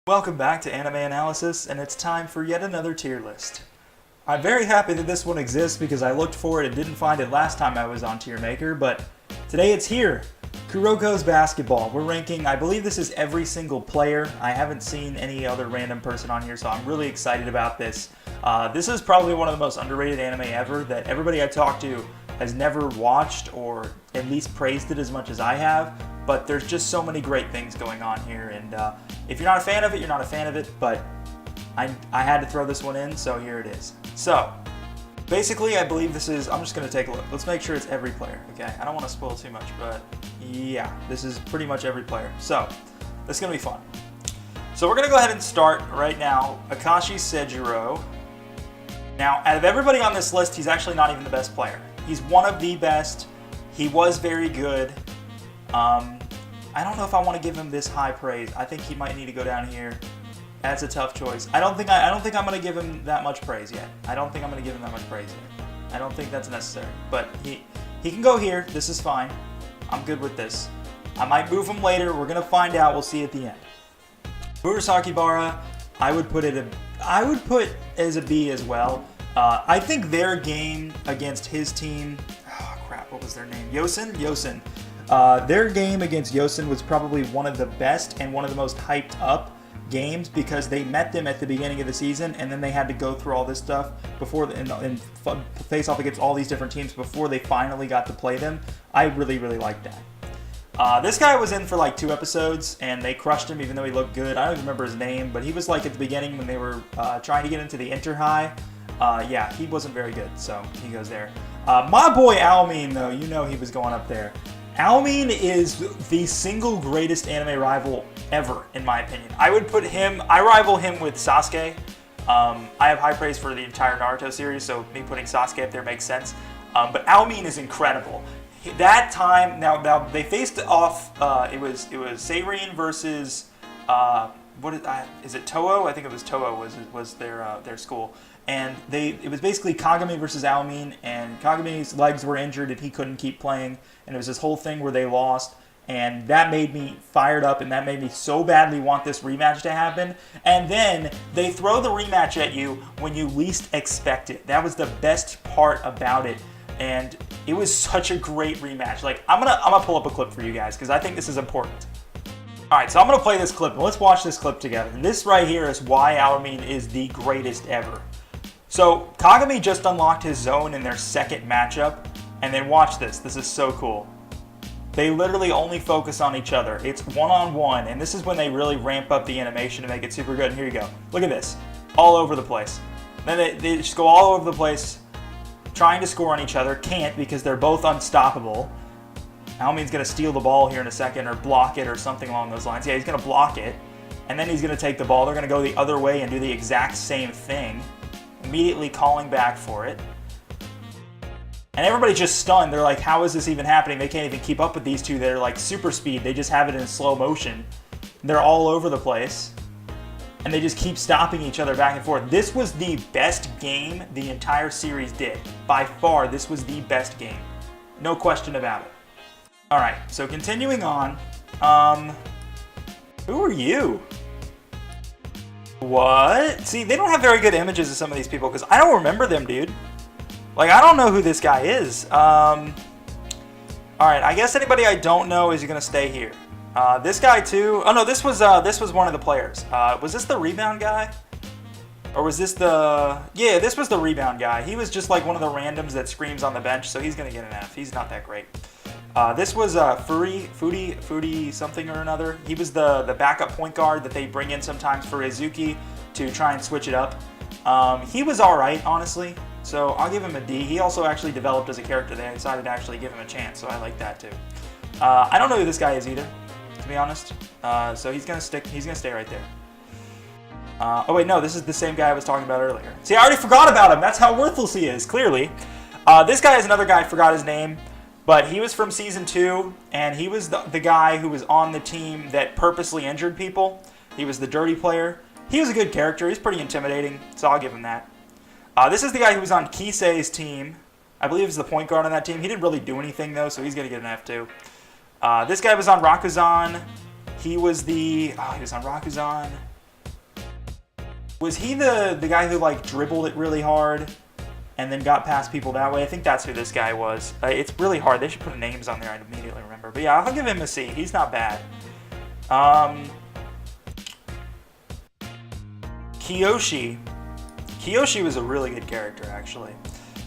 Welcome back to AnimeAnalysis, and it's time for yet another tier list. I'm very happy that this one exists because I looked for it and didn't find it last time I was on Tier Maker, but today it's here. Kuroko's basketball. We're ranking, I believe this is every single player. I haven't seen any other random person on here, so I'm really excited about this. This is probably one of the most underrated anime ever that everybody I talk to has never watched or at least praised it as much as I have. But there's just so many great things going on here, and if you're not a fan of it, you're not a fan of it, but I had to throw this one in, so here it is. So, basically, I believe this is, I'm just going to take a look. Let's make sure it's every player, okay? I don't want to spoil too much, but yeah, this is pretty much every player. So, this is going to be fun. So we're going to go ahead and start right now. Akashi Sejiro. Now, out of everybody on this list, he's actually not even the best player. He's one of the best. He was very good. I don't know if I want to give him this high praise. I think he might need to go down here. That's a tough choice. I don't think I'm going to give him that much praise yet. I don't think that's necessary. But he can go here. This is fine. I'm good with this. I might move him later. We're going to find out. We'll see at the end. Murasaki Bara, I would put as a B as well. I think their game against his team, oh crap, what was their name? Yosin. Their game against Yosin was probably one of the best and one of the most hyped up games because they met them at the beginning of the season and then they had to go through all this stuff before and face off against all these different teams before they finally got to play them. I really liked that. This guy was in for like 2 episodes and they crushed him even though he looked good. I don't even remember his name, but he was like at the beginning when they were trying to get into the Inter-High. Yeah, he wasn't very good, so he goes there. My boy Almin, though, you know he was going up there. Almin is the single greatest anime rival ever, in my opinion. I rival him with Sasuke. I have high praise for the entire Naruto series, so me putting Sasuke up there makes sense. But Almin is incredible. That time, now they faced off, it was Seirin versus, is it Toho? I think it was Toho was their school. And it was basically Kagami versus Almin, and Kagami's legs were injured and he couldn't keep playing, and it was this whole thing where they lost, and that made me fired up, and that made me so badly want this rematch to happen. And then they throw the rematch at you when you least expect it. That was the best part about it, and it was such a great rematch. Like, I'm gonna pull up a clip for you guys because I think this is important. All right, so I'm gonna play this clip, and let's watch this clip together. This right here is why Almin is the greatest ever. So, Kagami just unlocked his zone in their second matchup, and then watch this. This is so cool. They literally only focus on each other. It's one-on-one, and this is when they really ramp up the animation to make it super good. And here you go. Look at this. All over the place. Then they just go all over the place, trying to score on each other. Can't because they're both unstoppable. Almin's going to steal the ball here in a second, or block it, or something along those lines. Yeah, he's going to block it, and then he's going to take the ball. They're going to go the other way and do the exact same thing. Immediately calling back for it. And everybody's just stunned. They're like, how is this even happening? They can't even keep up with these two that are like super speed. They just have it in slow motion. They're all over the place. And they just keep stopping each other back and forth. This was the best game the entire series did. By far, this was the best game. No question about it. Alright, so continuing on. Who are you? What? See, they don't have very good images of some of these people because I don't remember them, dude. Like, I don't know who this guy is. Alright, I guess anybody I don't know is going to stay here. This guy too. Oh no, this was one of the players. Was this the rebound guy? Or was this the... Yeah, this was the rebound guy. He was just like one of the randoms that screams on the bench, so he's going to get an F. He's not that great. This was Fudi something or another. He was the backup point guard that they bring in sometimes for Izuki to try and switch it up. He was alright, honestly, so I'll give him a D. He also actually developed as a character. They decided to actually give him a chance, so I like that too. I don't know who this guy is either, to be honest. So he's gonna stay right there. Oh wait, no, this is the same guy I was talking about earlier. See, I already forgot about him. That's how worthless he is, clearly. This guy is another guy, I forgot his name. But he was from Season 2, and he was the guy who was on the team that purposely injured people. He was the dirty player. He was a good character. He's pretty intimidating, so I'll give him that. This is the guy who was on Kisei's team. I believe he's the point guard on that team. He didn't really do anything, though, so he's going to get an F too. This guy was on Rakuzan. He was on Rakuzan. Was he the guy who like dribbled it really hard and then got past people that way? I think that's who this guy was. It's really hard. They should put names on there. I'd immediately remember. But yeah, I'll give him a C. He's not bad. Kiyoshi. Kiyoshi was a really good character, actually.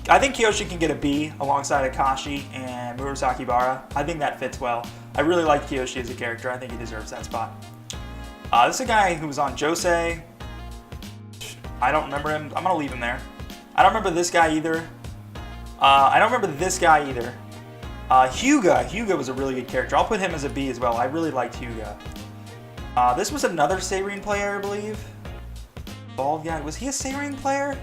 I think Kiyoshi can get a B alongside Akashi and Murasaki Bara. I think that fits well. I really like Kiyoshi as a character. I think he deserves that spot. This is a guy who was on Josei. I don't remember him. I'm going to leave him there. I don't remember this guy either. Hyuga. Hyuga was a really good character. I'll put him as a B as well. I really liked Hyuga. This was another Seirin player, I believe. Bald guy. Was he a Seirin player?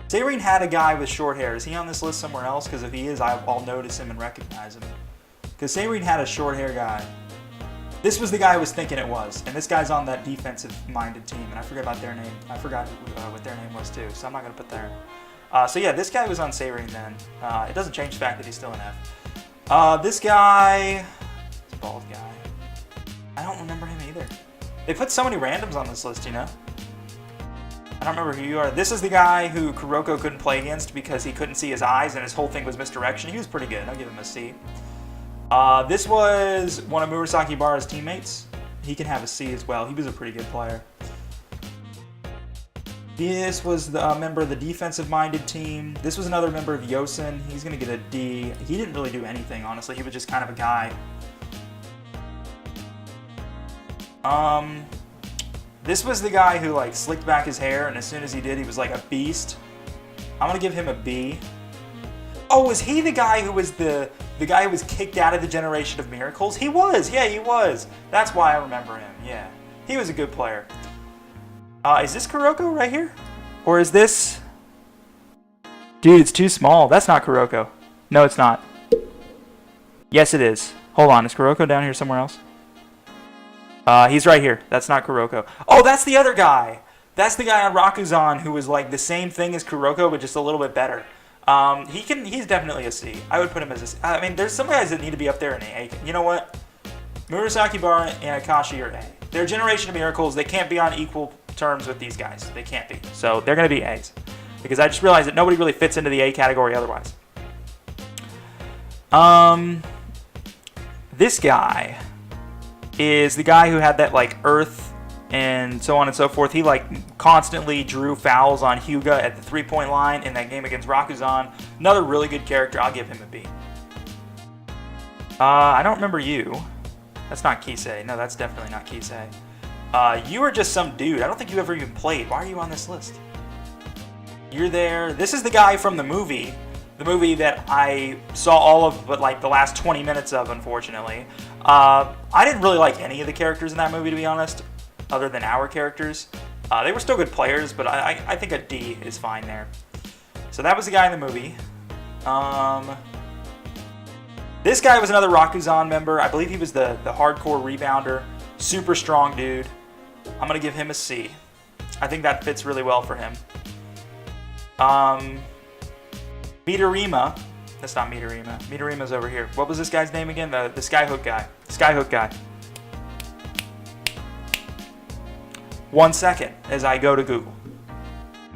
Seirin had a guy with short hair. Is he on this list somewhere else? Because if he is, I'll notice him and recognize him. Because Seirin had a short hair guy. This was the guy I was thinking it was. And this guy's on that defensive-minded team. And I forgot about their name. I forgot what their name was, too. So I'm not going to put there. So yeah, this guy was on Seirin then. It doesn't change the fact that he's still an F. This guy... This bald guy. I don't remember him either. They put so many randoms on this list, you know? I don't remember who you are. This is the guy who Kuroko couldn't play against because he couldn't see his eyes and his whole thing was misdirection. He was pretty good. I'll give him a C. This was one of Murasaki Bara's teammates. He can have a C as well. He was a pretty good player. This was a member of the defensive-minded team. This was another member of Yosen. He's going to get a D. He didn't really do anything, honestly. He was just kind of a guy. This was the guy who like slicked back his hair, and as soon as he did, he was like a beast. I'm gonna give him a B. Oh, was he the guy who was the guy who was kicked out of the Generation of Miracles? He was, yeah, he was. That's why I remember him. Yeah, he was a good player. Is this Kuroko right here, or is this? Dude, it's too small. That's not Kuroko. No, it's not. Yes, it is. Hold on, is Kuroko down here somewhere else? He's right here. That's not Kuroko. Oh, that's the other guy. That's the guy on Rakuzan who was like the same thing as Kuroko, but just a little bit better. He's definitely a C. I would put him as a C. I mean, there's some guys that need to be up there in the A. You know what? Murasaki Bara and Akashi are A. They're a Generation of Miracles. They can't be on equal terms with these guys. They can't be. So they're going to be A's. Because I just realized that nobody really fits into the A category otherwise. This guy is the guy who had that like earth and so on and so forth. He like constantly drew fouls on Hyuga at the three-point line in that game against Rakuzan. Another really good character. I'll give him a B. I don't remember you. That's not Kisei. No, that's definitely not Kisei. You are just some dude. I don't think you ever even played. Why are you on this list? You're there. This is the guy from the movie. The movie that I saw all of but like the last 20 minutes of, unfortunately. I didn't really like any of the characters in that movie, to be honest, other than our characters. They were still good players, but I think a D is fine there. So that was the guy in the movie. This guy was another Rakuzan member. I believe he was the hardcore rebounder. Super strong dude. I'm going to give him a C. I think that fits really well for him. Midorima. That's not Midorima. Midorima's over here. What was this guy's name again? The Skyhook guy. Skyhook guy. 1 second as I go to Google.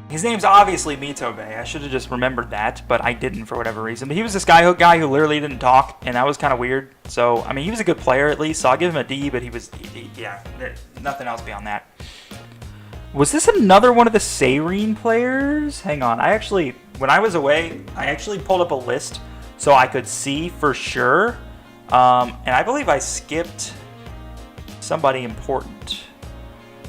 His name's obviously Mitobe. I should have just remembered that, but I didn't for whatever reason. But he was a Skyhook guy who literally didn't talk, and that was kind of weird. So, I mean, he was a good player at least, so I'll give him a D, but yeah, nothing else beyond that. Was this another one of the Seirin players? Hang on, when I was away, I actually pulled up a list so I could see for sure. And I believe I skipped somebody important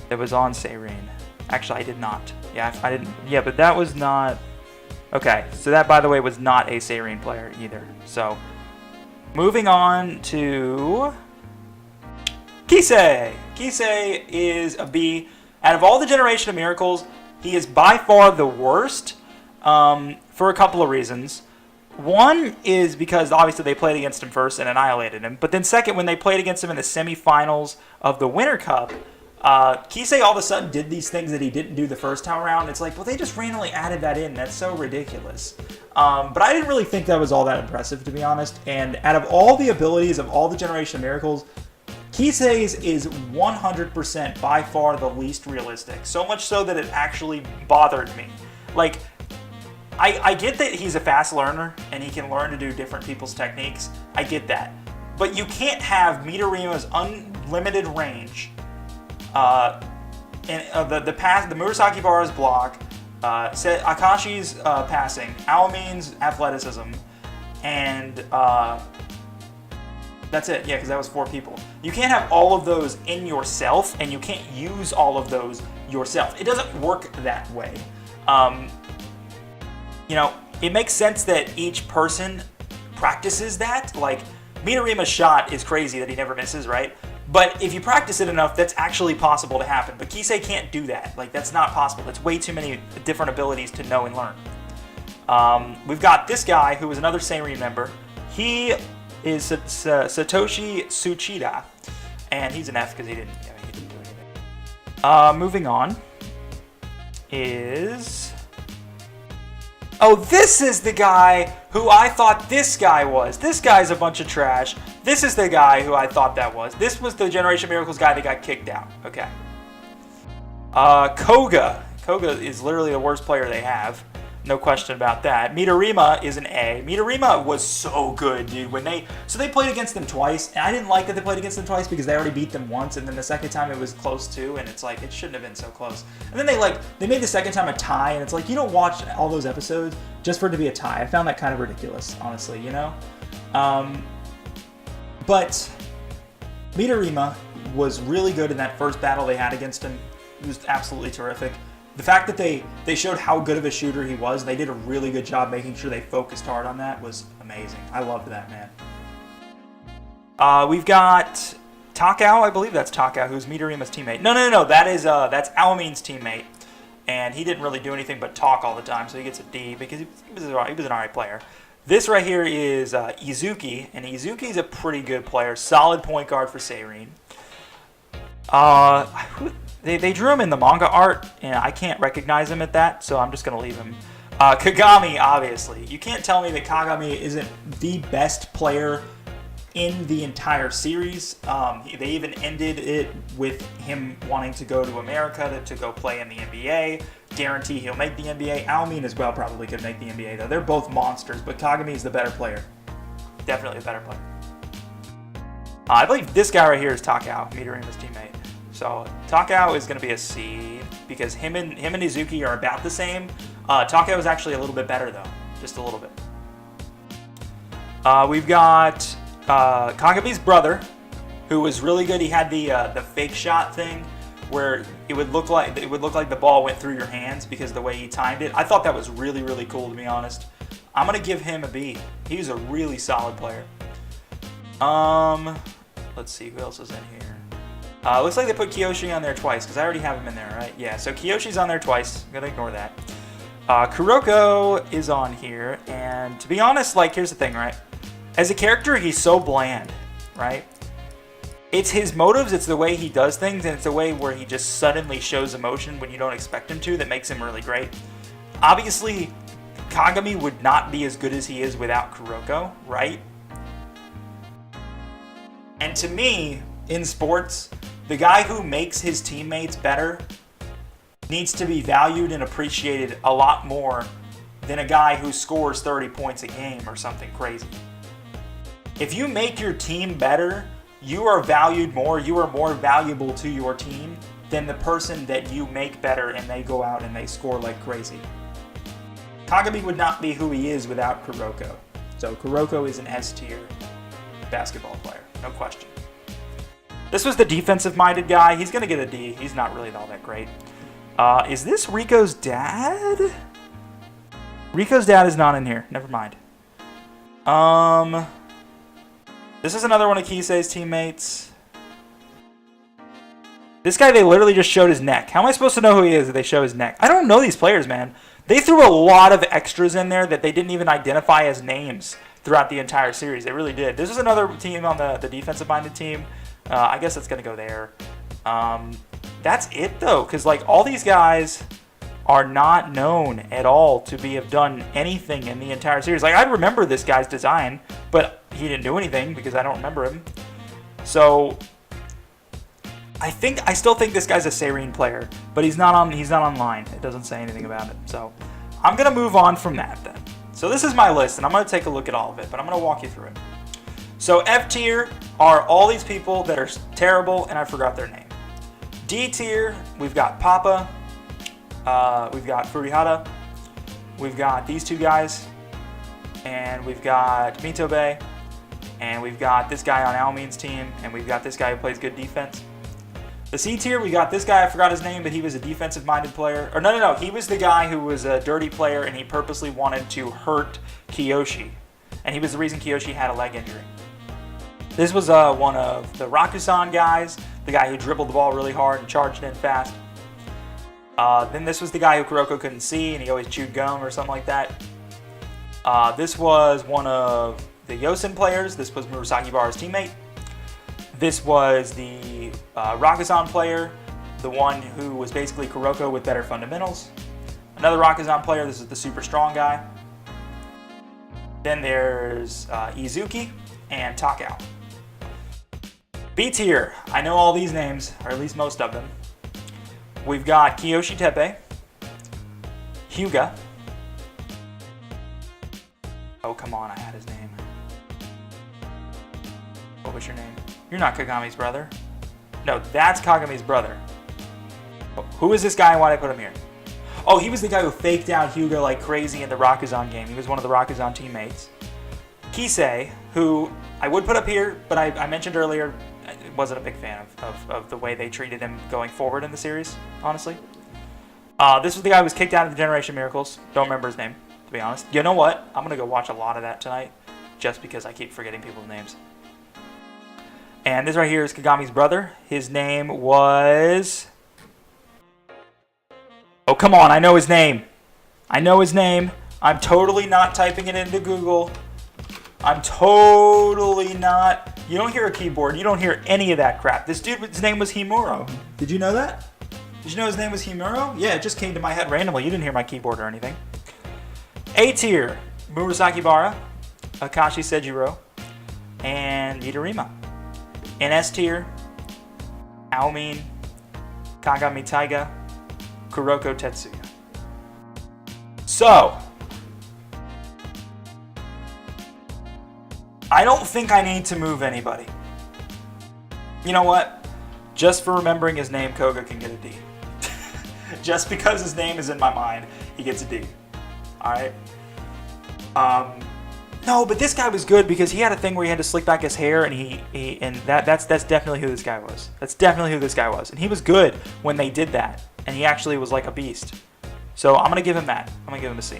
that was on Seirin. Actually, I did not. Yeah, I didn't. Yeah, but that was not. Okay, so that, by the way, was not a Seirin player either. So, moving on to Kisei. Kisei is a B. Out of all the Generation of Miracles, he is by far the worst for a couple of reasons. One is because obviously they played against him first and annihilated him. But then second, when they played against him in the semifinals of the Winter Cup, Kisei all of a sudden did these things that he didn't do the first time around. It's like, well, they just randomly added that in. That's so ridiculous. But I didn't really think that was all that impressive, to be honest. And out of all the abilities of all the Generation of Miracles, Kisei's is 100% by far the least realistic. So much so that it actually bothered me. Like, I get that he's a fast learner and he can learn to do different people's techniques. I get that. But you can't have Midorima's unlimited range, and the Murasaki Bara's block, Akashi's passing, Aomin's athleticism, and that's it. Yeah, because that was 4 people. You can't have all of those in yourself, and you can't use all of those yourself. It doesn't work that way. You know, it makes sense that each person practices that. Like, Midorima's shot is crazy that he never misses, right? But if you practice it enough, that's actually possible to happen. But Kisei can't do that. Like, that's not possible. That's way too many different abilities to know and learn. We've got this guy, who is another Seirin member. He is Satoshi Tsuchida. And he's an F because he didn't do anything. Moving on is... Oh, this is the guy who I thought this guy was. This guy's a bunch of trash. This is the guy who I thought that was. This was the Generation Miracles guy that got kicked out. Okay. Koga. Koga is literally the worst player they have. No question about that. Midorima is an A. Midorima was so good, dude. So they played against them twice, and I didn't like that they played against them twice because they already beat them once, and then the second time it was close too, and it's like, it shouldn't have been so close. And then they made the second time a tie, and it's like, you don't watch all those episodes just for it to be a tie. I found that kind of ridiculous, honestly, you know? But Midorima was really good in that first battle they had against him. He was absolutely terrific. The fact that they showed how good of a shooter he was, they did a really good job making sure they focused hard on that, was amazing. I loved that, man. We've got Takao, I believe that's Takao, who's Midorima's teammate. No, that's Aomin's teammate. And he didn't really do anything but talk all the time, so he gets a D because he was an alright player. This right here is Izuki, and Izuki's a pretty good player. Solid point guard for Seirin. They drew him in the manga art, and I can't recognize him at that, so I'm just going to leave him. Kagami, obviously. You can't tell me that Kagami isn't the best player in the entire series. They even ended it with him wanting to go to America to go play in the NBA. Guarantee he'll make the NBA. Aomin as well probably could make the NBA, though. They're both monsters, but Kagami is the better player. Definitely a better player. I believe this guy right here is Takao, Midorima's teammate. So Takao is going to be a C because him and Izuki are about the same. Takao is actually a little bit better though, just a little bit. We've got Kagami's brother, who was really good. He had the fake shot thing where it would look like the ball went through your hands because of the way he timed it. I thought that was really, really cool, to be honest. I'm going to give him a B. He's a really solid player. Let's see, who else is in here? Looks like they put Kiyoshi on there twice, because I already have him in there, right? Yeah, so Kiyoshi's on there twice. I'm going to ignore that. Kuroko is on here, and to be honest, like, here's the thing, right? As a character, he's so bland, right? It's his motives, it's the way he does things, and it's the way where he just suddenly shows emotion when you don't expect him to that makes him really great. Obviously, Kagami would not be as good as he is without Kuroko, right? And to me, in sports, the guy who makes his teammates better needs to be valued and appreciated a lot more than a guy who scores 30 points a game or something crazy. If you make your team better, you are valued more, you are more valuable to your team than the person that you make better and they go out and they score like crazy. Kagami would not be who he is without Kuroko. So Kuroko is an S tier basketball player, no question. This was the defensive-minded guy. He's going to get a D. He's not really all that great. Is this Rico's dad? Rico's dad is not in here. Never mind. This is another one of Kisei's teammates. This guy, they literally just showed his neck. How am I supposed to know who he is if they show his neck? I don't know these players, man. They threw a lot of extras in there that they didn't even identify as names throughout the entire series. They really did. This is another team on the defensive-minded team. I guess that's going to go there. That's it, though, because like all these guys are not known at all to have done anything in the entire series. Like, I remember this guy's design, but he didn't do anything because I don't remember him. So I still think this guy's a Serene player, but he's not online. It doesn't say anything about it. So I'm gonna move on from that then. So this is my list, and I'm gonna take a look at all of it, but I'm gonna walk you through it. So F tier are all these people that are terrible, and I forgot their name. D tier, we've got Papa, we've got Furihara, we've got these two guys, and we've got Mitobe, and we've got this guy on Almin's team, and we've got this guy who plays good defense. The C tier, we got this guy, I forgot his name, but he was a defensive-minded player. Or no, he was the guy who was a dirty player, and he purposely wanted to hurt Kiyoshi. And he was the reason Kiyoshi had a leg injury. This was one of the Rakusan guys, the guy who dribbled the ball really hard and charged in fast. Then this was the guy who Kuroko couldn't see, and he always chewed gum or something like that. This was one of the Yosen players. This was Murasaki Bara's teammate. This was the Rakusan player, the one who was basically Kuroko with better fundamentals. Another Rakusan player, this is the super strong guy. Then there's Izuki and Takao. B tier, I know all these names, or at least most of them. We've got Kiyoshi Tepe, Hyuga. Oh, come on, I had his name. What was your name? You're not Kagami's brother. No, that's Kagami's brother. Who is this guy and why did I put him here? Oh, he was the guy who faked out Hyuga like crazy in the Rakusan game. He was one of the Rakusan teammates. Kisei, who I would put up here, but I mentioned earlier, I wasn't a big fan of the way they treated him going forward in the series, honestly. This was the guy who was kicked out of the Generation Miracles. Don't remember his name, to be honest. You know what? I'm going to go watch a lot of that tonight, just because I keep forgetting people's names. And this right here is Kagami's brother. His name was... Oh, come on. I know his name. I know his name. I'm totally not typing it into Google. I'm totally not... You don't hear a keyboard. You don't hear any of that crap. This dude, his name was Himuro. Did you know that? Did you know his name was Himuro? Yeah, it just came to my head randomly. You didn't hear my keyboard or anything. A tier, Murasaki Bara, Akashi Sejiro, and Midorima. In S tier, Almin, Kagami Taiga, Kuroko Tetsuya. So, I don't think I need to move anybody. You know what? Just for remembering his name, Koga can get a D. Just because his name is in my mind, he gets a D. Alright? No, but this guy was good because he had a thing where he had to slick back his hair, and that's definitely who this guy was. That's definitely who this guy was. And he was good when they did that. And he actually was like a beast. So I'm gonna give him that. I'm gonna give him a C.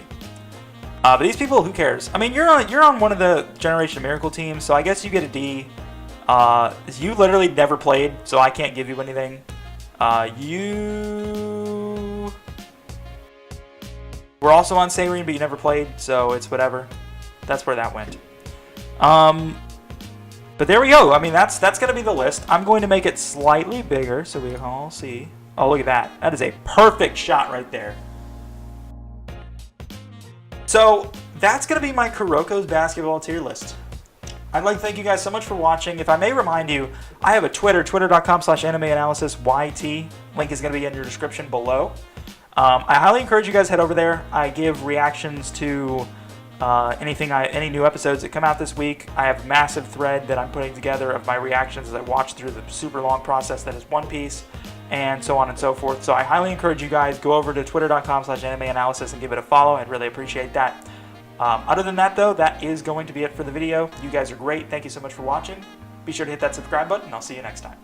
But these people, who cares? I mean, you're on one of the Generation Miracle teams, so I guess you get a D. You literally never played, so I can't give you anything. You were also on Serene, but you never played, so it's whatever. That's where that went. But there we go. I mean, that's going to be the list. I'm going to make it slightly bigger so we can all see. Oh, look at that. That is a perfect shot right there. So that's going to be my Kuroko's basketball tier list. I'd like to thank you guys so much for watching. If I may remind you, I have a Twitter, twitter.com/AnimeAnalysis. Link is going to be in your description below. I highly encourage you guys to head over there. I give reactions to any new episodes that come out this week. I have a massive thread that I'm putting together of my reactions as I watch through the super long process that is One Piece, and so on and so forth. So I highly encourage you guys, go over to twitter.com/AnimeAnalysis and give it a follow. I'd really appreciate that. Other than that, though, that is going to be it for the video. You guys are great. Thank you so much for watching. Be sure to hit that subscribe button, and I'll see you next time.